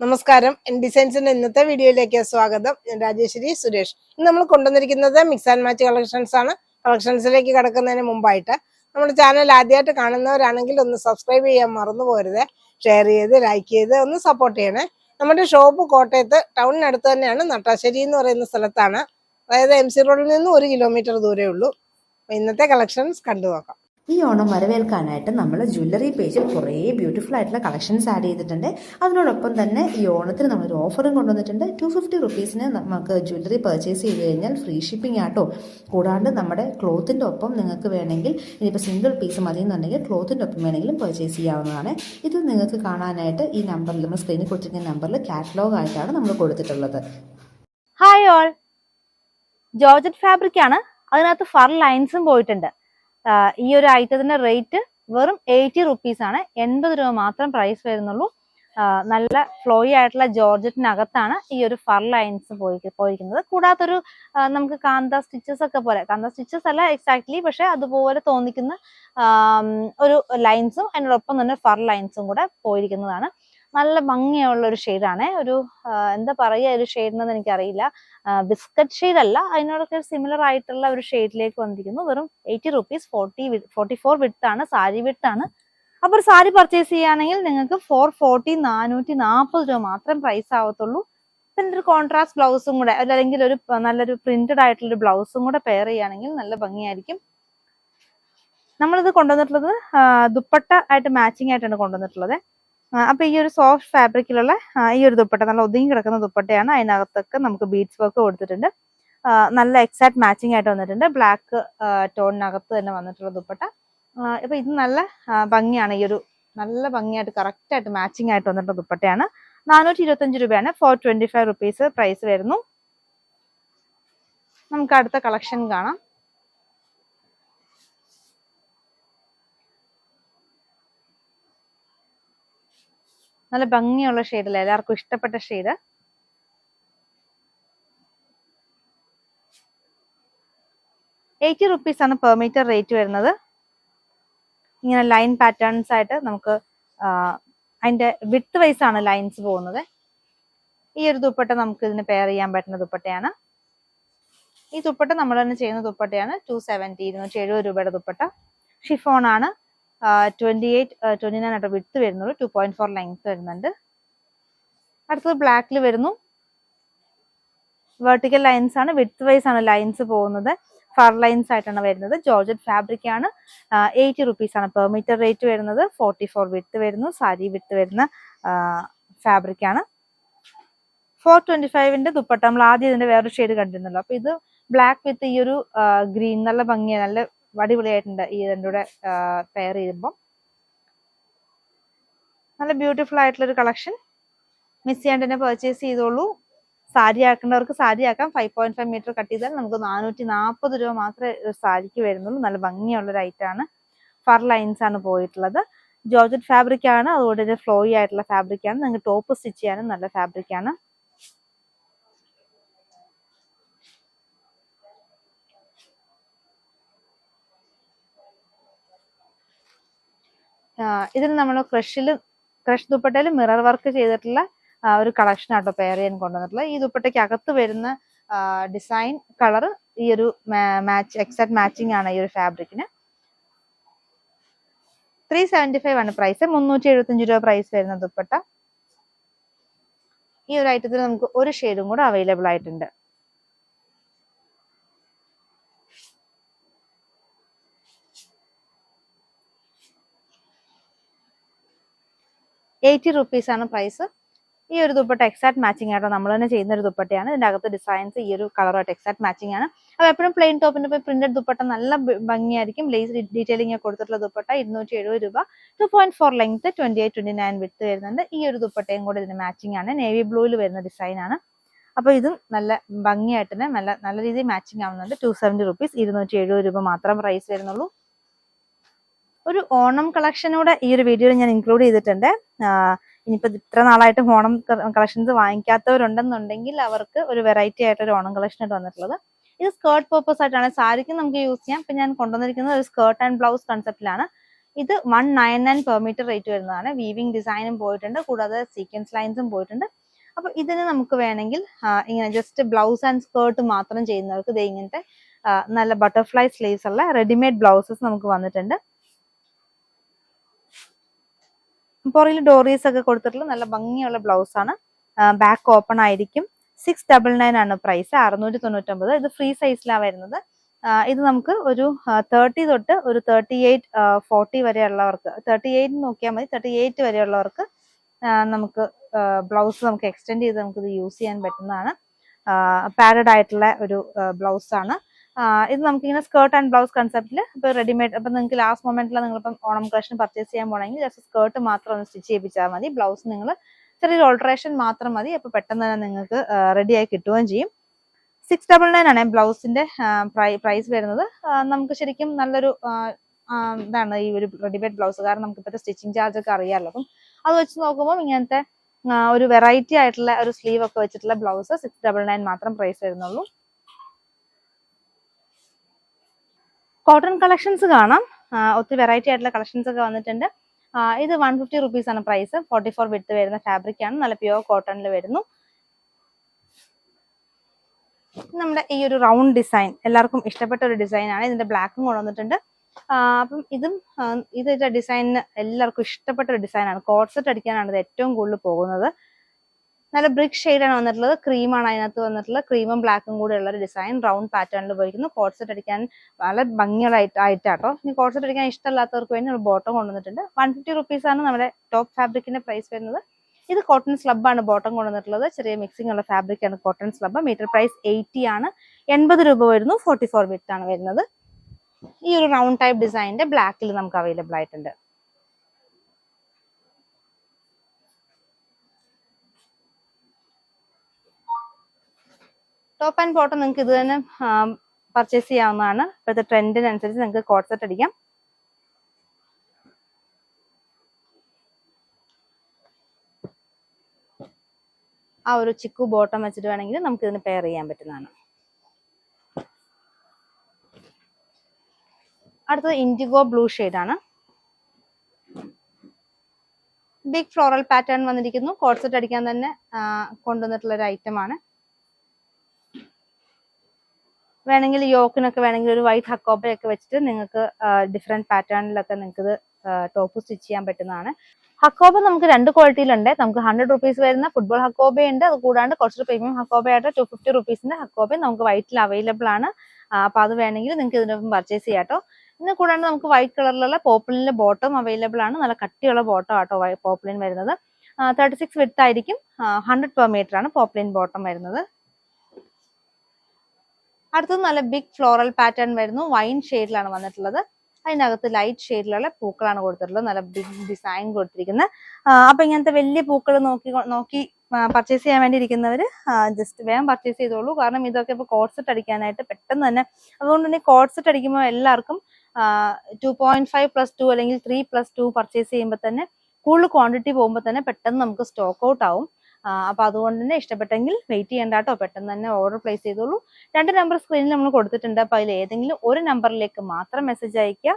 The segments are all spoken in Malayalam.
നമസ്കാരം. ഡിസൈൻസിന്റെ ഇന്നത്തെ വീഡിയോയിലേക്ക് സ്വാഗതം. ഞാൻ രാജേശ്വരി സുരേഷ്. ഇന്ന് നമ്മൾ കൊണ്ടുവന്നിരിക്കുന്നത് മിക്സ് ആൻഡ് മാച്ച് കളക്ഷൻസ് ആണ്. കളക്ഷൻസിലേക്ക് കടക്കുന്നതിന് മുമ്പായിട്ട് നമ്മുടെ ചാനൽ ആദ്യമായിട്ട് കാണുന്നവരാണെങ്കിൽ ഒന്ന് സബ്സ്ക്രൈബ് ചെയ്യാൻ മറന്നു പോരുത്. ഷെയർ ചെയ്ത് ലൈക്ക് ചെയ്ത് ഒന്ന് സപ്പോർട്ട് ചെയ്യണേ. നമ്മുടെ ഷോപ്പ് കോട്ടയത്ത് ടൗണിനടുത്ത് തന്നെയാണ്. നട്ടാശ്ശേരി എന്ന് പറയുന്ന സ്ഥലത്താണ്. അതായത് MC റോഡിൽ നിന്ന് 1 കിലോമീറ്റർ ദൂരേ ഉള്ളൂ. ഇന്നത്തെ കളക്ഷൻസ് കണ്ടു നോക്കാം. ഈ ഓണം വരവേൽക്കാനായിട്ട് നമ്മൾ ജ്വല്ലറി പേജിൽ കുറേ ബ്യൂട്ടിഫുൾ ആയിട്ടുള്ള കളക്ഷൻസ് ആഡ് ചെയ്തിട്ടുണ്ട്. അതിനോടൊപ്പം തന്നെ ഈ ഓണത്തിന് നമ്മളൊരു ഓഫറും കൊണ്ടുവന്നിട്ടുണ്ട്. 250 റുപ്പീസിന് നമുക്ക് ജ്വല്ലറി പർച്ചേസ് ചെയ്ത് കഴിഞ്ഞാൽ ഫ്രീ ഷിപ്പിംഗ് ആട്ടോ. കൂടാണ്ട് നമ്മുടെ ക്ലോത്തിൻ്റെ ഒപ്പം നിങ്ങൾക്ക് വേണമെങ്കിൽ ഇനിയിപ്പോൾ സിംഗിൾ പീസ് മതി എന്നുണ്ടെങ്കിൽ ക്ലോത്തിൻ്റെ ഒപ്പം വേണമെങ്കിലും പർച്ചേസ് ചെയ്യാവുന്നതാണ്. ഇത് നിങ്ങൾക്ക് കാണാനായിട്ട് ഈ നമ്പറിൽ, നമ്മൾ സ്ക്രീനിൽ കൊടുത്തിരിക്കുന്ന നമ്പറിൽ കാറ്റലോഗ് ആയിട്ടാണ് നമ്മൾ കൊടുത്തിട്ടുള്ളത്. ഹായ് ഓൾ, ജോർജറ്റ് ഫാബ്രിക് ആണ്. അതിനകത്ത് ഫർ ലൈൻസും പോയിട്ടുണ്ട്. ഈ ഒരു ഐറ്റത്തിന്റെ റേറ്റ് വെറും 80 റുപ്പീസ് ആണ്. 80 രൂപ മാത്രം പ്രൈസ് വരുന്നുള്ളൂ. നല്ല ഫ്ലോയി ആയിട്ടുള്ള ജോർജറ്റിനകത്താണ് ഈ ഒരു ഫർ ലൈൻസ് പോയിരിക്കുന്നത്. കൂടാത്തൊരു നമുക്ക് കാന്ത സ്റ്റിച്ചസ് ഒക്കെ പോലെ, കാന്ത സ്റ്റിച്ചസ് അല്ല എക്സാക്ട്ലി, പക്ഷെ അതുപോലെ തോന്നിക്കുന്ന ഒരു ലൈൻസും അതിനോടൊപ്പം തന്നെ ഫർ ലൈൻസും കൂടെ പോയിരിക്കുന്നതാണ്. നല്ല ഭംഗിയുള്ള ഒരു ഷെയ്ഡാണ്. ഒരു എന്താ പറയുക, ഒരു ഷെയ്ഡിനെന്ന് എനിക്കറിയില്ല. ബിസ്ക്കറ്റ് ഷെയ്ഡ് അല്ല, അതിനോടൊക്കെ സിമിലർ ആയിട്ടുള്ള ഒരു ഷെയ്ഡിലേക്ക് വന്നിരിക്കുന്നു. വെറും 80 റുപ്പീസ്. 44 വിഡ്ത്ത് ആണ്, സാരി വിഡ്ത്ത് ആണ്. അപ്പൊ ഒരു സാരി പർച്ചേസ് ചെയ്യുകയാണെങ്കിൽ നിങ്ങൾക്ക് 440, 440 രൂപ മാത്രം പ്രൈസ് ആവത്തുള്ളൂ. പിന്നെ ഒരു കോൺട്രാസ്റ്റ് ബ്ലൗസും കൂടെ, അല്ലെങ്കിൽ ഒരു നല്ലൊരു പ്രിന്റഡ് ആയിട്ടുള്ള ഒരു ബ്ലൗസും കൂടെ പെയർ ചെയ്യുകയാണെങ്കിൽ നല്ല ഭംഗിയായിരിക്കും. നമ്മളിത് കൊണ്ടുവന്നിട്ടുള്ളത് ദുപ്പട്ട ആയിട്ട് മാച്ചിങ് ആയിട്ടാണ് കൊണ്ടുവന്നിട്ടുള്ളത്. അപ്പൊ ഈ ഒരു സോഫ്റ്റ് ഫാബ്രിക്കിലുള്ള ഈ ഒരു ദുപ്പട്ട നല്ല ഒതുങ്ങി കിടക്കുന്ന ദുപ്പട്ടയാണ്. അതിനകത്തൊക്കെ നമുക്ക് ബീഡ്സ് വർക്ക് കൊടുത്തിട്ടുണ്ട്. നല്ല എക്സാക്ട് മാച്ചിങ് ആയിട്ട് വന്നിട്ടുണ്ട്. ബ്ലാക്ക് ടോണിനകത്ത് തന്നെ വന്നിട്ടുള്ള ദുപ്പട്ട. അപ്പൊ ഇത് നല്ല ഭംഗിയാണ്. ഈ ഒരു നല്ല ഭംഗിയായിട്ട് കറക്റ്റ് ആയിട്ട് മാച്ചിങ് ആയിട്ട് വന്നിട്ടുള്ള ദുപ്പട്ടയാണ്. 425 രൂപയാണ്. 425 റുപ്പീസ് പ്രൈസ് വരുന്നു. നമുക്ക് അടുത്ത കളക്ഷൻ കാണാം. നല്ല ഭംഗിയുള്ള ഷെയ്ഡല്ലേ, എല്ലാവർക്കും ഇഷ്ടപ്പെട്ട ഷെയ്ഡ്. ₹80 ആണ് പെർ മീറ്റർ റേറ്റ് വരുന്നത്. ഇങ്ങനെ ലൈൻ പാറ്റേൺസ് ആയിട്ട് നമുക്ക് അതിന്റെ വിഡ്ത്ത് വൈസ് ആണ് ലൈൻസ് പോകുന്നത്. ഈ ഒരു ദുപ്പട്ട നമുക്ക് ഇതിന് പെയർ ചെയ്യാൻ പറ്റുന്ന ദുപ്പട്ടയാണ്. ഈ ദുപ്പട്ട നമ്മൾ തന്നെ ചെയ്യുന്ന ദുപ്പട്ടയാണ്. 270 രൂപയുടെ ദുപ്പട്ട. ഷിഫോൺ ആണ്. 29 ആയിട്ട് വിഡ്ത്ത് വരുന്നുള്ളൂ. 2.4 ലെങ്ത് വരുന്നുണ്ട്. അടുത്തത് ബ്ലാക്കിൽ വരുന്നു. വെർട്ടിക്കൽ ലൈൻസ് ആണ്, വിഡ്ത്ത് വൈസ് ആണ് ലൈൻസ് പോകുന്നത്. ഫർ ലൈൻസ് ആയിട്ടാണ് വരുന്നത്. ജോർജറ്റ് ഫാബ്രിക് ആണ്. 80 റുപ്പീസ് ആണ് പെർ മീറ്റർ റേറ്റ് വരുന്നത്. 44 വിഡ്ത്ത് വരുന്നു. സാരി വിഡ്ത്ത് വരുന്ന ഫാബ്രിക് ആണ്. 425ന്റെ ദുപ്പട്ട നമ്മൾ ആദ്യം ഇതിന്റെ വേറൊരു ഷെയ്ഡ് കണ്ടിരുന്നല്ലോ. അപ്പൊ ഇത് ബ്ലാക്ക് വിത്ത് ഈ ഒരു ഗ്രീൻ നല്ല ഭംഗിയാണ്, നല്ല അടിപൊളിയായിട്ടുണ്ട്. ഈ ഇതിൻ്റെ കൂടെ പെയർ ചെയ്യുമ്പോൾ നല്ല ബ്യൂട്ടിഫുൾ ആയിട്ടുള്ള ഒരു കളക്ഷൻ. മിസ് ചെയ്യാണ്ട് തന്നെ പർച്ചേസ് ചെയ്തോളൂ. സാരി ആക്കേണ്ടവർക്ക് സാരി ആക്കാം. 5.5 മീറ്റർ കട്ട് ചെയ്താൽ നമുക്ക് 440 രൂപ മാത്രമേ സാരിക്ക് വരുന്നുള്ളൂ. നല്ല ഭംഗിയുള്ള ഒരു ഐറ്റം ആണ്. ഫർ ലൈൻസ് ആണ് പോയിട്ടുള്ളത്. ജോർജറ്റ് ഫാബ്രിക് ആണ്, അതുകൊണ്ട് തന്നെ ഫ്ലോയി ആയിട്ടുള്ള ഫാബ്രിക് ആണ്. നിങ്ങൾക്ക് ടോപ്പ് സ്റ്റിച്ച് ചെയ്യാനും നല്ല ഫാബ്രിക് ആണ്. ഇതിന് നമ്മൾ ക്രഷ് ദുപ്പട്ടയിൽ മിറർ വർക്ക് ചെയ്തിട്ടുള്ള ഒരു കളക്ഷൻ ആട്ടോ പെയർ ചെയ്യാൻ കൊണ്ടുവന്നിട്ടുള്ളത്. ഈ ദുപ്പട്ടയ്ക്ക് അകത്ത് വരുന്ന ഡിസൈൻ കളർ ഈ ഒരു എക്സാക്ട് മാച്ചിങ് ആണ് ഈ ഒരു ഫാബ്രിക്കിന്. 375 ആണ് പ്രൈസ്. 375 രൂപ പ്രൈസ് വരുന്ന ദുപ്പട്ട. ഈ ഒരു ഐറ്റത്തിൽ നമുക്ക് ഒരു ഷെയ്ഡും കൂടെ അവൈലബിൾ ആയിട്ടുണ്ട്. ₹80 ആണ് പ്രൈസ്. ഈ ഒരു ദുപ്പട്ട എക്സാക്ട് മാച്ചിങ് ആയിട്ടോ നമ്മൾ തന്നെ ചെയ്യുന്ന ഒരു ദുപ്പട്ടയാണ്. ഇതിന്റെ അകത്ത് ഡിസൈൻസ് ഈ ഒരു കളറായിട്ട് എക്സാക്ട് മാച്ചിങ് ആണ്. അപ്പൊ എപ്പോഴും പ്ലെയിൻ ടോപ്പിന്റെ പ്രിന്റഡ് ദുപ്പട്ട നല്ല ഭംഗിയായിരിക്കും. ലേസ് ഡീറ്റെയിലിംഗ് കൊടുത്തിട്ടുള്ള ദുപ്പട്ട 270 രൂപ. 2.4 ലെങ്ത്, 28-29 വിഡ്ത്ത് വരുന്നുണ്ട്. ഈ ഒരു ദുപ്പട്ടയും കൂടെ ഇതിന് മാച്ചിങ് ആണ്. നേവി ബ്ലൂവിൽ വരുന്ന ഡിസൈൻ ആണ്. അപ്പൊ ഇതും നല്ല ഭംഗിയായിട്ട് തന്നെ നല്ല രീതിയിൽ മാച്ചിങ് ആവുന്നുണ്ട്. 270 റുപ്പീസ്. 270 രൂപ മാത്രം പ്രൈസ് വരുന്നുള്ളൂ. ഒരു ഓണം കളക്ഷനൂടെ ഈ ഒരു വീഡിയോയിൽ ഞാൻ ഇൻക്ലൂഡ് ചെയ്തിട്ടുണ്ട്. ഇനിയിപ്പോൾ ഇത്ര നാളായിട്ട് ഓണം കളക്ഷൻസ് വാങ്ങിക്കാത്തവരുണ്ടെന്നുണ്ടെങ്കിൽ അവർക്ക് ഒരു വെറൈറ്റി ആയിട്ടൊരു ഓണം കളക്ഷൻ ആയിട്ട് വന്നിട്ടുള്ളത്. ഇത് സ്കേർട്ട് പർപ്പസ് ആയിട്ടാണ്. സാരിക്ക് നമുക്ക് യൂസ് ചെയ്യാം. ഇപ്പം ഞാൻ കൊണ്ടുവന്നിരിക്കുന്നത് ഒരു സ്കേർട്ട് ആൻഡ് ബ്ലൗസ് കൺസെപ്റ്റിലാണ്. ഇത് 199 പെർ മീറ്റർ റേറ്റ് വരുന്നതാണ്. വീവിംഗ് ഡിസൈനും പോയിട്ടുണ്ട്, കൂടാതെ സീക്വൻസ് ലൈൻസും പോയിട്ടുണ്ട്. അപ്പൊ ഇതിന് നമുക്ക് വേണമെങ്കിൽ ഇങ്ങനെ ജസ്റ്റ് ബ്ലൗസ് ആൻഡ് സ്കേർട്ട് മാത്രം ചെയ്യുന്നവർക്ക് ഇത് ഇങ്ങനത്തെ നല്ല ബട്ടർഫ്ലൈ സ്ലീവ്സ് ഉള്ള റെഡിമെയ്ഡ് ബ്ലൗസസ് നമുക്ക് വന്നിട്ടുണ്ട്. പുറകിൽ ഡോറീസ് ഒക്കെ കൊടുത്തിട്ടുള്ള നല്ല ഭംഗിയുള്ള ബ്ലൗസ് ആണ്. ബാക്ക് ഓപ്പൺ ആയിരിക്കും. 699 ആണ് പ്രൈസ്, 699. ഇത് ഫ്രീ സൈസിലാണ് വരുന്നത്. ഇത് നമുക്ക് ഒരു 30 തൊട്ട് ഒരു 38 40 വരെയുള്ളവർക്ക്, 38 നോക്കിയാൽ മതി, 38 വരെയുള്ളവർക്ക് നമുക്ക് ബ്ലൗസ് നമുക്ക് എക്സ്റ്റെൻഡ് ചെയ്ത് നമുക്ക് ഇത് യൂസ് ചെയ്യാൻ പറ്റുന്നതാണ്. പാഡഡ് ആയിട്ടുള്ള ഒരു ബ്ലൗസ് ആണ്. ഇത് നമുക്കിങ്ങനെ സ്കേർട്ട് ആൻഡ് ബ്ലൗസ് കൺസെപ്റ്റിൽ ഇപ്പോൾ റെഡിമെയ്ഡ്, അപ്പം നിങ്ങൾക്ക് ലാസ്റ്റ് മൊമെന്റിൽ നിങ്ങളിപ്പം ഓണം കളക്ഷൻ പർച്ചേസ് ചെയ്യാൻ പോകണമെങ്കിൽ ജസ്റ്റ് സ്കേർട്ട് മാത്രം ഒന്ന് സ്റ്റിച്ച് ചെയ്യിപ്പിച്ചാൽ മതി. ബ്ലൗസ് നിങ്ങൾ ചെറിയൊരു ഓൾട്ടറേഷൻ മാത്രം മതി. അപ്പോൾ പെട്ടെന്ന് തന്നെ നിങ്ങൾക്ക് റെഡിയായി കിട്ടുകയും ചെയ്യും. 699 ആണ് ബ്ലൗസിന്റെ പ്രൈസ് വരുന്നത്. നമുക്ക് ശരിക്കും നല്ലൊരു ഇതാണ് ഈ ഒരു റെഡിമെയ്ഡ് ബ്ലൗസ്, കാരണം നമുക്ക് ഇപ്പോഴത്തെ സ്റ്റിച്ചിങ് ചാർജ് ഒക്കെ അറിയാമല്ലോ. അപ്പം അത് വെച്ച് നോക്കുമ്പോൾ ഇങ്ങനത്തെ ഒരു വെറൈറ്റി ആയിട്ടുള്ള ഒരു സ്ലീവ് ഒക്കെ വെച്ചിട്ടുള്ള ബ്ലൗസ് 699 മാത്രം പ്രൈസ് വരുന്നുള്ളൂ. കോട്ടൺ കളക്ഷൻസ് കാണാം. ഒത്തിരി വെറൈറ്റി ആയിട്ടുള്ള കളക്ഷൻസ് ഒക്കെ വന്നിട്ടുണ്ട്. ഇത് 150 റുപ്പീസ് ആണ് പ്രൈസ്. 44 വിഡ്ത്ത് വരുന്ന ഫാബ്രിക് ആണ്, നല്ല പ്യുവർ കോട്ടണിൽ വരുന്നു. നമ്മുടെ ഈ ഒരു റൗണ്ട് ഡിസൈൻ എല്ലാവർക്കും ഇഷ്ടപ്പെട്ട ഒരു ഡിസൈൻ ആണ്. ഇതിന്റെ ബ്ലാക്കും കൊണ്ടുവന്നിട്ടുണ്ട്. അപ്പം ഇതിന്റെ ഡിസൈനിന് എല്ലാവർക്കും ഇഷ്ടപ്പെട്ട ഒരു ഡിസൈൻ ആണ്. കോട്ട് സെറ്റ് അടിക്കാനാണ് ഇത് ഏറ്റവും കൂടുതൽ പോകുന്നത്. നല്ല ബ്രിക്ക് ഷെയ്ഡാണ് വന്നിട്ടുള്ളത്. ക്രീമാണ് അതിനകത്ത് വന്നിട്ടുള്ളത്. ക്രീമും ബ്ലാക്കും കൂടെ ഉള്ള ഒരു ഡിസൈൻ റൗണ്ട് പാറ്റേണിൽ ഉപയോഗിക്കുന്നു. കോട്ട് സെറ്റ് അടിക്കാൻ വളരെ ഭംഗികളായിട്ടാട്ടോ. ഇനി കോട്ട് സെറ്റ് അടിക്കാൻ ഇഷ്ടമില്ലാത്തവർക്ക് വേണ്ടി ഒരു ബോട്ടം കൊണ്ടുവന്നിട്ടുണ്ട്. 150 റുപ്പീസ് ആണ് നമ്മുടെ ടോപ്പ് ഫാബ്രിക്കിന്റെ പ്രൈസ് വരുന്നത്. ഇത് കോട്ടൺ സ്ലബാണ് ബോട്ടം കൊണ്ടുവന്നിട്ടുള്ളത്. ചെറിയ മിക്സിംഗ് ഉള്ള ഫാബ്രിക് ആണ് കോട്ടൺ സ്ലബ്. മീറ്റർ പ്രൈസ് 80 ആണ്. 80 രൂപ വരുന്നു. 44 വിഡ്ത്ത് ആണ് വരുന്നത്. ഈ ഒരു റൗണ്ട് ടൈപ്പ് ഡിസൈനിന്റെ ബ്ലാക്കിൽ നമുക്ക് അവൈലബിൾ ആയിട്ടുണ്ട്. ടോപ്പ് ആൻഡ് ബോട്ടം നിങ്ങൾക്ക് ഇത് തന്നെ പർച്ചേസ് ചെയ്യാവുന്നതാണ്. ഇപ്പോഴത്തെ ട്രെൻഡിനനുസരിച്ച് നിങ്ങൾക്ക് കോട്ട് സെറ്റ് അടിക്കാം. ആ ഒരു ചിക്കു ബോട്ടം വെച്ചിട്ട് വേണമെങ്കിൽ നമുക്ക് ഇതിന് പെയർ ചെയ്യാൻ പറ്റുന്നതാണ്. അടുത്തത് ഇൻഡിഗോ ബ്ലൂ ആണ്. ബിഗ് ഫ്ലോറൽ പാറ്റേൺ വന്നിരിക്കുന്നു. കോട്ട് സെറ്റ് അടിക്കാൻ തന്നെ കൊണ്ടുവന്നിട്ടുള്ള ഒരു ഐറ്റം ആണ്. വേണമെങ്കിൽ യോക്കിനൊക്കെ വേണമെങ്കിൽ ഒരു വൈറ്റ് ഹക്കോബയൊക്കെ വെച്ചിട്ട് നിങ്ങൾക്ക് ഡിഫറെന്റ് പാറ്റേണിലൊക്കെ നിങ്ങൾക്ക് ഇത് ടോപ്പ് സ്റ്റിച്ച് ചെയ്യാൻ പറ്റുന്നതാണ്. ഹക്കോബ നമുക്ക് 2 ക്വാളിറ്റിയിലുണ്ട്. നമുക്ക് 100 റുപ്പീസ് വരുന്ന ഫുട്ബോൾ ഹക്കോബ ഉണ്ട്. അത് കൂടാണ്ട് കുറച്ചൊരു പ്രീമിയം ഹക്കോബയായിട്ട് 250 റുപ്പീസിന്റെ ഹക്കോബ നമുക്ക് വൈറ്റിൽ അവൈലബിൾ ആണ്. അപ്പൊ അത് വേണമെങ്കിൽ നിങ്ങൾക്ക് ഇതിനൊപ്പം പർച്ചേസ് ചെയ്യാം കേട്ടോ. ഇതിന് കൂടാണ്ട് നമുക്ക് വൈറ്റ് കളറിലുള്ള പോപ്ലിനിലെ ബോട്ടം അവൈലബിൾ ആണ്. നല്ല കട്ടിയുള്ള ബോട്ടം ആട്ടോ പോപ്ലിൻ വരുന്നത്. 36 വിഡ്ത്ത് ആയിരിക്കും. 100 പെർ മീറ്റർ ആണ് പോപ്ലിൻ ബോട്ടം വരുന്നത്. അടുത്തത് നല്ല ബിഗ് ഫ്ലോറൽ പാറ്റേൺ വരുന്നു. വൈൻ ഷെയ്ഡിലാണ് വന്നിട്ടുള്ളത്. അതിനകത്ത് ലൈറ്റ് ഷെയ്ഡിലുള്ള പൂക്കളാണ് കൊടുത്തിട്ടുള്ളത്. നല്ല ബിഗ് ഡിസൈൻ കൊടുത്തിരിക്കുന്നത്. അപ്പൊ ഇങ്ങനത്തെ വലിയ പൂക്കൾ നോക്കി പർച്ചേസ് ചെയ്യാൻ വേണ്ടി ഇരിക്കുന്നവർ ജസ്റ്റ് വേഗം പർച്ചേസ് ചെയ്തോളൂ. കാരണം ഇതൊക്കെ ഇപ്പൊ കോട്ട് സെറ്റ് അടിക്കാനായിട്ട് പെട്ടെന്ന് തന്നെ, അതുകൊണ്ട് തന്നെ കോട്ട് സെറ്റ് അടിക്കുമ്പോൾ എല്ലാവർക്കും 2.5+2 അല്ലെങ്കിൽ 3+2 പർച്ചേസ് ചെയ്യുമ്പോൾ തന്നെ കൂടുതൽ ക്വാണ്ടിറ്റി പോകുമ്പോൾ തന്നെ പെട്ടെന്ന് നമുക്ക് സ്റ്റോക്ക് ഔട്ട് ആവും. അപ്പൊ അതുകൊണ്ട് തന്നെ ഇഷ്ടപ്പെട്ടെങ്കിൽ വെയിറ്റ് ചെയ്യേണ്ട കേട്ടോ, പെട്ടെന്ന് തന്നെ ഓർഡർ പ്ലേസ് ചെയ്തോളൂ. 2 നമ്പർ സ്ക്രീനിൽ നമ്മൾ കൊടുത്തിട്ടുണ്ട്. അപ്പൊ അതിൽ ഏതെങ്കിലും ഒരു നമ്പറിലേക്ക് മാത്രം മെസ്സേജ് അയക്കുക.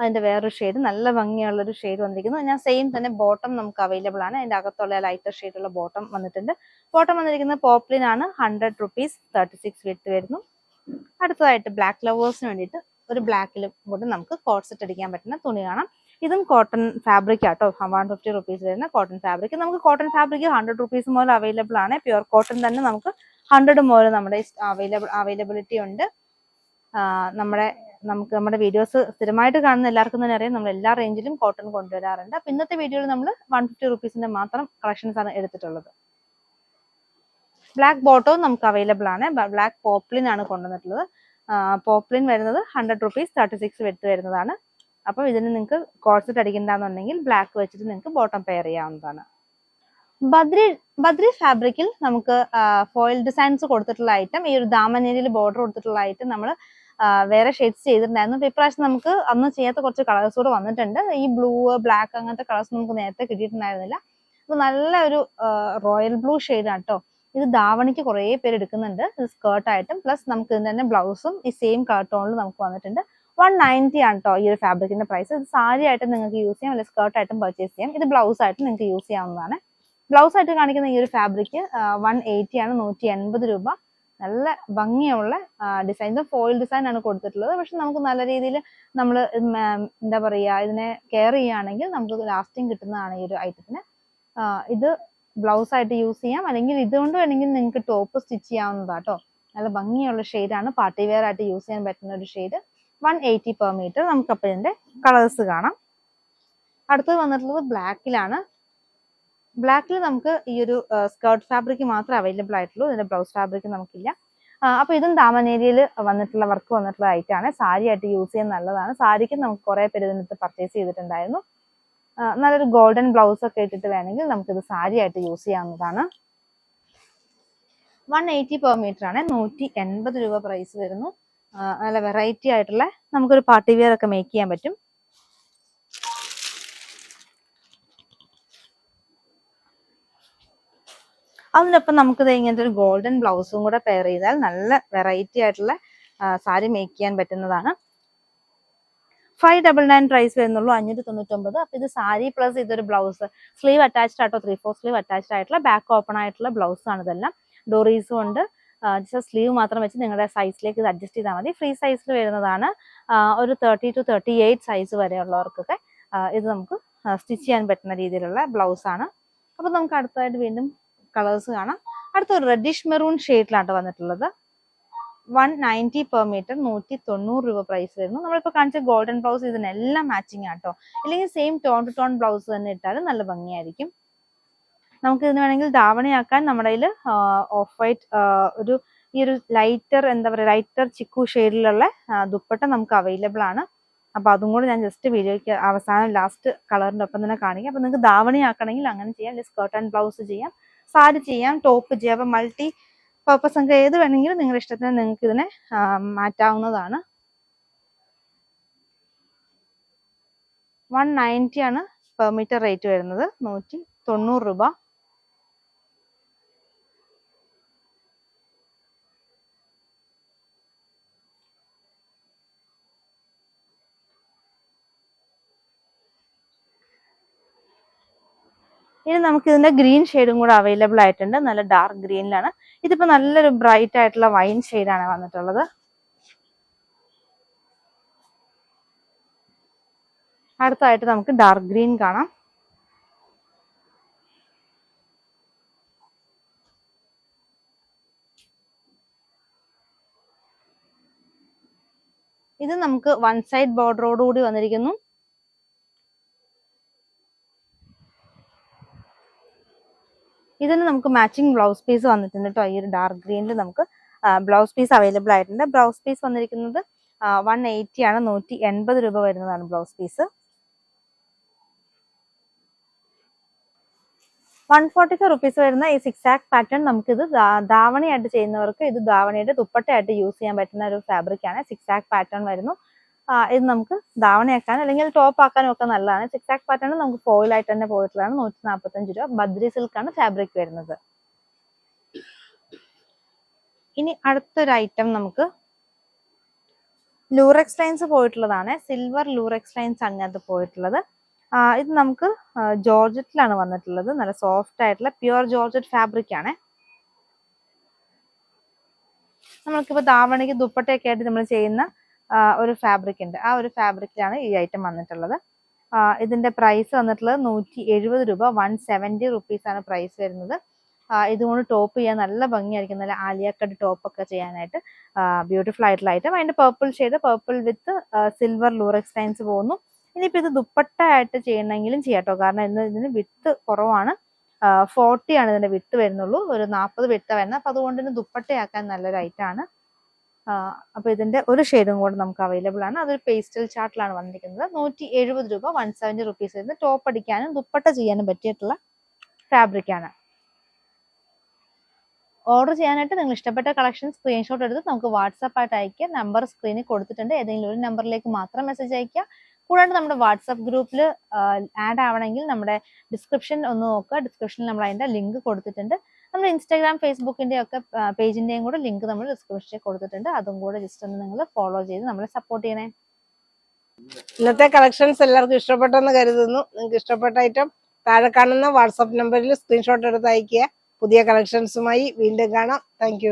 അതിന്റെ വേറൊരു ഷെയ്ഡ്, നല്ല ഭംഗിയുള്ള ഒരു ഷെയ്ഡ് വന്നിരിക്കുന്നു. ഞാൻ സെയിം തന്നെ ബോട്ടം നമുക്ക് അവൈലബിൾ ആണ്. അതിന്റെ അകത്തുള്ള ലൈറ്റർ ഷെയ്ഡുള്ള ബോട്ടം വന്നിട്ടുണ്ട്. ബോട്ടം വന്നിരിക്കുന്നത് പോപ്ലിൻ ആണ്. 100 റുപ്പീസ്, 36 വിഡ്ത്ത് വരുന്നു. അടുത്തതായിട്ട് ബ്ലാക്ക് ലവേഴ്സിന് വേണ്ടിയിട്ട് ഒരു ബ്ലാക്കിലും കൂടി നമുക്ക് കോട്ട് സെറ്റ് അടിക്കാൻ പറ്റുന്ന തുണി കാണാം. ഇതും കോട്ടൺ ഫാബ്രിക് ആട്ടോ. 150 റുപ്പീസ് വരുന്ന കോട്ടൺ ഫാബ്രിക്. നമുക്ക് കോട്ടൺ ഫാബ്രിക് 100 റുപ്പീസ് മുതൽ അവൈലബിൾ ആണ്. പ്യുവർ കോട്ടൺ തന്നെ നമുക്ക് 100 മുതൽ നമ്മുടെ അവൈലബിലിറ്റി ഉണ്ട്. നമ്മുടെ വീഡിയോസ് സ്ഥിരമായിട്ട് കാണുന്ന എല്ലാവർക്കും തന്നെ അറിയാം, നമ്മൾ എല്ലാ റേഞ്ചിലും കോട്ടൺ കൊണ്ടുവരാറുണ്ട്. അപ്പൊ ഇന്നത്തെ വീഡിയോയിൽ നമ്മൾ 150 റുപ്പീസിന്റെ മാത്രം കളക്ഷൻസ് ആണ് എടുത്തിട്ടുള്ളത്. ബ്ലാക്ക് ബോട്ടവും നമുക്ക് അവൈലബിൾ ആണ്. ബ്ലാക്ക് പോപ്ലിൻ ആണ് കൊണ്ടുവന്നിട്ടുള്ളത്. പോപ്ലിൻ വരുന്നത് 100 റുപ്പീസ്, 36 വിഡ്ത്ത് വരുന്നതാണ്. അപ്പം ഇതിന് നിങ്ങൾക്ക് കോട്ട് സെറ്റ് അടിക്കണ്ടെന്നുണ്ടെങ്കിൽ ബ്ലാക്ക് വെച്ചിട്ട് നിങ്ങൾക്ക് ബോട്ടം പെയർ ചെയ്യാവുന്നതാണ്. ബദ്രി ഫാബ്രിക്കിൽ നമുക്ക് ഫോയിൽ ഡിസൈൻസ് കൊടുത്തിട്ടുള്ള ഐറ്റം, ഈ ഒരു ദാമനേരിയിൽ ബോർഡർ കൊടുത്തിട്ടുള്ള ഐറ്റം നമ്മൾ വേറെ ഷെയ്ഡ്സ് ചെയ്തിട്ടുണ്ടായിരുന്നു. അപ്പൊ ഇപ്രാവശ്യം നമുക്ക് അന്ന് ചെയ്യാത്ത കുറച്ച് കളേഴ്സ് കൂടെ വന്നിട്ടുണ്ട്. ഈ ബ്ലൂ, ബ്ലാക്ക് അങ്ങനത്തെ കളേഴ്സ് നമുക്ക് നേരത്തെ കിട്ടിയിട്ടുണ്ടായിരുന്നില്ല. അപ്പൊ നല്ല ഒരു റോയൽ ബ്ലൂ ഷെയ്ഡാണ് കേട്ടോ. ഇത് ധാവണിക്ക് കുറേ പേര് എടുക്കുന്നുണ്ട്. ഇത് സ്കേർട്ടായിട്ടും പ്ലസ് നമുക്ക് ഇതിന് തന്നെ ബ്ലൗസും ഈ സെയിം കളർ ടോണിൽ നമുക്ക് വന്നിട്ടുണ്ട്. 190 ആണ് കേട്ടോ ഈ ഒരു ഫാബ്രിക്കിന്റെ പ്രൈസ്. ഇത് സാരി ആയിട്ട് നിങ്ങൾക്ക് യൂസ് ചെയ്യാം, അല്ലെങ്കിൽ സ്കേർട്ട് ആയിട്ടും പർച്ചേസ് ചെയ്യാം. ഇത് ബ്ലൗസ് ആയിട്ട് നിങ്ങൾക്ക് യൂസ് ചെയ്യാവുന്നതാണ്. ബ്ലൗസ് ആയിട്ട് കാണിക്കുന്ന ഈ ഒരു ഫാബ്രിക് 180 ആണ്, 180 രൂപ. നല്ല ഭംഗിയുള്ള ഡിസൈൻ, ഫോയിൽ ഡിസൈൻ ആണ് കൊടുത്തിട്ടുള്ളത്. പക്ഷെ നമുക്ക് നല്ല രീതിയിൽ നമ്മൾ എന്താ പറയുക, ഇതിനെ കെയർ ചെയ്യുകയാണെങ്കിൽ നമുക്ക് ലാസ്റ്റിംഗ് കിട്ടുന്നതാണ് ഈ ഒരു ഐറ്റത്തിന്. ഇത് ബ്ലൗസ് ആയിട്ട് യൂസ് ചെയ്യാം, അല്ലെങ്കിൽ ഇതുകൊണ്ട് വേണമെങ്കിൽ നിങ്ങൾക്ക് ടോപ്പ് സ്റ്റിച്ച് ചെയ്യാവുന്നതാട്ടോ. നല്ല ഭംഗിയുള്ള ഷെയ്ഡാണ്, പാർട്ടി വെയർ ആയിട്ട് യൂസ് ചെയ്യാൻ പറ്റുന്ന ഒരു ഷെയ്ഡ്. 180 per metre. നമുക്കപ്പോൾ ഇതിന്റെ കളേഴ്സ് കാണാം. അടുത്തത് വന്നിട്ടുള്ളത് ബ്ലാക്കിലാണ്. ബ്ലാക്കിൽ നമുക്ക് ഈ ഒരു സ്കേർട്ട് ഫാബ്രിക് മാത്രമേ അവൈലബിൾ ആയിട്ടുള്ളൂ, ഇതിന്റെ ബ്ലൗസ് ഫാബ്രിക് നമുക്കില്ല. അപ്പൊ ഇതും ദാമൻ ഏരിയയിൽ വന്നിട്ടുള്ള വർക്ക് വന്നിട്ടുള്ള ഐറ്റം ആണ്. സാരി ആയിട്ട് യൂസ് ചെയ്യാൻ നല്ലതാണ്. സാരിക്ക് നമുക്ക് കുറെ പേര് ഇതിനകത്ത് പർച്ചേസ് ചെയ്തിട്ടുണ്ടായിരുന്നു. നല്ലൊരു ഗോൾഡൻ ബ്ലൗസ് ഒക്കെ ഇട്ടിട്ട് വേണമെങ്കിൽ നമുക്കിത് സാരി ആയിട്ട് യൂസ് ചെയ്യാവുന്നതാണ്. 180 പെർ മീറ്റർ ആണ്, 180 രൂപ പ്രൈസ് വരുന്നു. നല്ല വെറൈറ്റി ആയിട്ടുള്ള നമുക്കൊരു പാർട്ടി വെയർ ഒക്കെ മേക്ക് ചെയ്യാൻ പറ്റും. അതിനൊപ്പം നമുക്കിത് ഇങ്ങനത്തെ ഒരു ഗോൾഡൻ ബ്ലൗസും കൂടെ പെയർ ചെയ്താൽ നല്ല വെറൈറ്റി ആയിട്ടുള്ള സാരി മേക്ക് ചെയ്യാൻ പറ്റുന്നതാണ്. 599 പ്രൈസ് വരുന്നുള്ളൂ, 599. അപ്പൊ ഇത് സാരി പ്ലസ് ഇതൊരു ബ്ലൗസ്, സ്ലീവ് അറ്റാച്ച്ഡ് ആട്ടോ, 3/4 സ്ലീവ് അറ്റാച്ച്ഡ് ആയിട്ടുള്ള ബാക്ക് ഓപ്പൺ ആയിട്ടുള്ള ബ്ലൗസ് ആണ് ഇതെല്ലാം. ഡോറീസും ഉണ്ട്. ജസ്റ്റ് സ്ലീവ് മാത്രം വെച്ച് നിങ്ങളുടെ സൈസിലേക്ക് ഇത് അഡ്ജസ്റ്റ് ചെയ്താൽ മതി. ഫ്രീ സൈസിൽ വരുന്നതാണ്. ഒരു 30 to 38 സൈസ് വരെയുള്ളവർക്കൊക്കെ ഇത് നമുക്ക് സ്റ്റിച്ച് ചെയ്യാൻ പറ്റുന്ന രീതിയിലുള്ള ബ്ലൗസ് ആണ്. അപ്പൊ നമുക്ക് അടുത്തതായിട്ട് വീണ്ടും കളേഴ്സ് കാണാം. അടുത്ത ഒരു റെഡിഷ് മെറൂൺ ഷെയ്ഡിലാണ് വന്നിട്ടുള്ളത്. 190 പെർ മീറ്റർ, 190 രൂപ പ്രൈസ് വരുന്നു. നമ്മളിപ്പോ കാണിച്ച ഗോൾഡൻ ബ്ലൗസ് ഇതിനെല്ലാം മാച്ചിങ് ആട്ടോ, അല്ലെങ്കിൽ same tone to tone blouse തന്നെ ഇട്ടാലും നല്ല ഭംഗിയായിരിക്കും. നമുക്ക് ഇതിന് വേണമെങ്കിൽ ധാവണിയാക്കാൻ നമ്മുടെ കയ്യിൽ ഓഫ് വൈറ്റ് ഒരു ഈ ഒരു ലൈറ്റർ എന്താ പറയുക, ലൈറ്റർ ചിക്കു ഷെയ്ഡിലുള്ള ദുപ്പട്ട നമുക്ക് അവൈലബിൾ ആണ്. അപ്പൊ അതും കൂടെ ഞാൻ ജസ്റ്റ് വീഡിയോയ്ക്ക് അവസാനം ലാസ്റ്റ് കളറിന്റെ ഒപ്പം തന്നെ കാണിക്കാം. അപ്പൊ നിങ്ങൾക്ക് ധാവണിയാക്കണമെങ്കിൽ അങ്ങനെ ചെയ്യാം, അല്ലെങ്കിൽ സ്കേർട്ട് ആൻഡ് ബ്ലൗസ് ചെയ്യാം, സാരി ചെയ്യാം, ടോപ്പ് ചെയ്യാം. അപ്പൊ മൾട്ടി പർപ്പസ് ഒക്കെ ഏത് വേണമെങ്കിലും നിങ്ങളുടെ ഇഷ്ടത്തിന് നിങ്ങൾക്ക് ഇതിനെ മാറ്റാവുന്നതാണ്. 190 ആണ് പെർ മീറ്റർ റേറ്റ് വരുന്നത്, 190 രൂപ. ഇനി നമുക്ക് ഇതിന്റെ ഗ്രീൻ ഷെയ്ഡും കൂടെ അവൈലബിൾ ആയിട്ടുണ്ട്, നല്ല ഡാർക്ക് ഗ്രീനിലാണ്. ഇതിപ്പോ നല്ലൊരു ബ്രൈറ്റ് ആയിട്ടുള്ള വൈൻ ഷെയ്ഡാണ് വന്നിട്ടുള്ളത്. അടുത്തായിട്ട് നമുക്ക് ഡാർക്ക് ഗ്രീൻ കാണാം. ഇത് നമുക്ക് വൺ സൈഡ് ബോർഡറോട് കൂടി വന്നിരിക്കുന്നു. ഇതിന് നമുക്ക് മാച്ചിങ് ബ്ലൗസ് പീസ് വന്നിട്ടുണ്ട് കേട്ടോ. ഈ ഒരു ഡാർക്ക് ഗ്രീനിൽ നമുക്ക് ബ്ലൗസ് പീസ് അവൈലബിൾ ആയിട്ടുണ്ട്. ബ്ലൗസ് പീസ് വന്നിരിക്കുന്നത് 180 ആണ്, 180 രൂപ വരുന്നതാണ് ബ്ലൗസ് പീസ്. 145 റുപ്പീസ് വരുന്ന ഈ 6 ആക്ക് പാറ്റേൺ നമുക്കിത് ധാവണിയായിട്ട് ചെയ്യുന്നവർക്ക് ഇത് ധാവണിയുടെ ദുപ്പട്ടയായിട്ട് യൂസ് ചെയ്യാൻ പറ്റുന്ന ഒരു ഫാബ്രിക് ആണ്. 6 ആക്ക് പാറ്റേൺ വരുന്നു. ഇത് നമുക്ക് ധാവണിയാക്കാനും അല്ലെങ്കിൽ ടോപ്പ് ആക്കാനും ഒക്കെ നല്ലതാണ്. 6 ആക്ക് പാറ്റേൺ നമുക്ക് ഫോയിലായിട്ട് തന്നെ പോയിട്ടുള്ളതാണ്. 145 രൂപ. ബദ്രി സിൽക്കാണ് ഫാബ്രിക് വരുന്നത്. ഇനി അടുത്തൊരു ഐറ്റം നമുക്ക് ലൂറെക്സ് ലൈൻസ് പോയിട്ടുള്ളതാണ്. സിൽവർ ലൂറെക്സ് ലൈൻസ് അങ്ങനത്തെ പോയിട്ടുള്ളത്. ഇത് നമുക്ക് ജോർജറ്റിലാണ് വന്നിട്ടുള്ളത്. നല്ല സോഫ്റ്റ് ആയിട്ടുള്ള പ്യുവർ ജോർജറ്റ് ഫാബ്രിക് ആണ്. നമ്മൾക്കിപ്പോ ധാവണിക്ക് ദുപ്പട്ടയൊക്കെ ആയിട്ട് നമ്മൾ ചെയ്യുന്ന ഒരു ഫാബ്രിക് ഉണ്ട്, ആ ഒരു ഫാബ്രിക്കിലാണ് ഈ ഐറ്റം വന്നിട്ടുള്ളത്. ഇതിന്റെ പ്രൈസ് വന്നിട്ടുള്ളത് 170 രൂപ. 170 റുപ്പീസ് ആണ് പ്രൈസ് വരുന്നത്. ഇതുകൊണ്ട് ടോപ്പ് ചെയ്യാൻ നല്ല ഭംഗിയായിരിക്കും. നല്ല ആലിയ കട്ട് ടോപ്പ് ഒക്കെ ചെയ്യാനായിട്ട് ബ്യൂട്ടിഫുൾ ആയിട്ടുള്ള ഐറ്റം. അതിന്റെ purple shade, purple with silver lurex lines പോകുന്നു. ഇനിയിപ്പോ ഇത് ദുപ്പട്ട ആയിട്ട് ചെയ്യണമെങ്കിലും ചെയ്യാട്ടോ, കാരണം ഇതിന് വിട്ട് കുറവാണ്. 40 ആണ് ഇതിന്റെ വിട്ട് വരുന്നുള്ളൂ, ഒരു 40 വിട്ട് വരുന്നത്. അപ്പൊ അതുകൊണ്ട് തന്നെ ദുപ്പട്ടയാക്കാൻ നല്ലൊരു ഐറ്റം ആണ്. അപ്പൊ ഇതിന്റെ ഒരു ഷെയ്ഡും കൂടെ നമുക്ക് അവൈലബിൾ ആണ്. അതൊരു പേസ്റ്റൽ ചാർട്ടിലാണ് വന്നിരിക്കുന്നത്. 170 രൂപ. 170 റുപ്പീസ് വരുന്നത്. ടോപ്പ് അടിക്കാനും ദുപ്പട്ട ചെയ്യാനും പറ്റിയിട്ടുള്ള ഫാബ്രിക് ആണ്. ഓർഡർ ചെയ്യാനായിട്ട് നിങ്ങൾ ഇഷ്ടപ്പെട്ട കളക്ഷൻ സ്ക്രീൻഷോട്ട് എടുത്ത് നമുക്ക് വാട്സാപ്പ് ആയിട്ട് അയക്കുക. നമ്പർ സ്ക്രീനിൽ കൊടുത്തിട്ടുണ്ട്, ഏതെങ്കിലും ഒരു നമ്പറിലേക്ക് മാത്രം മെസ്സേജ് അയക്കുക. കൂടാണ്ട് നമ്മുടെ വാട്സാപ്പ് ഗ്രൂപ്പിൽ ആഡ് ആവണമെങ്കിൽ നമ്മുടെ ഡിസ്ക്രിപ്ഷൻ ഒന്ന് നോക്കുക. ഡിസ്ക്രിപ്ഷനിൽ നമ്മൾ അതിന്റെ ലിങ്ക് കൊടുത്തിട്ടുണ്ട്. നമ്മുടെ ഇൻസ്റ്റാഗ്രാം, ഫേസ്ബുക്കിന്റെ ഒക്കെ പേജിന്റെയും കൂടെ ലിങ്ക് നമ്മൾ ഡിസ്ക്രിപ്ഷനിൽ കൊടുത്തിട്ടുണ്ട്. അതും കൂടെ ജസ്റ്റ് ഒന്ന് നിങ്ങൾ ഫോളോ ചെയ്ത് നമ്മളെ സപ്പോർട്ട് ചെയ്യണേ. ഇന്നത്തെ കളക്ഷൻസ് എല്ലാവർക്കും ഇഷ്ടപ്പെട്ടെന്ന് കരുതുന്നു. നിങ്ങൾക്ക് ഇഷ്ടപ്പെട്ട ഐറ്റം താഴെ കാണുന്ന വാട്സാപ്പ് നമ്പറിൽ സ്ക്രീൻഷോട്ട് എടുത്ത് അയക്കുക. പുതിയ കളക്ഷൻസുമായി വീണ്ടും കാണാം. താങ്ക്